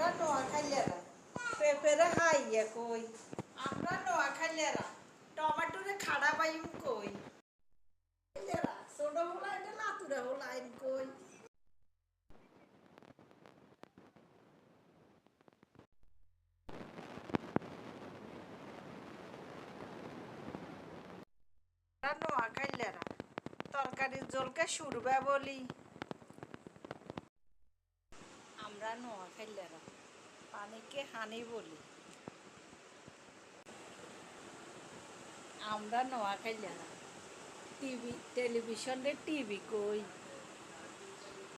আমরা নোয়াখাইলেরা পেঁপেরে হাইয়া কই আমরা নোয়াখাইলেরা টমেটোরে খাড়া পাইম কই ছোট হলাই না লাতুরা হলাইন কই নোয়াখাইলেরা তরকারির জলকে সুরবা বলি আমরা নোয়াখাইলেরা পানিকে হানি বলি আমরা নোয়াখাইলেরা টেলিভিশনে টিভি কই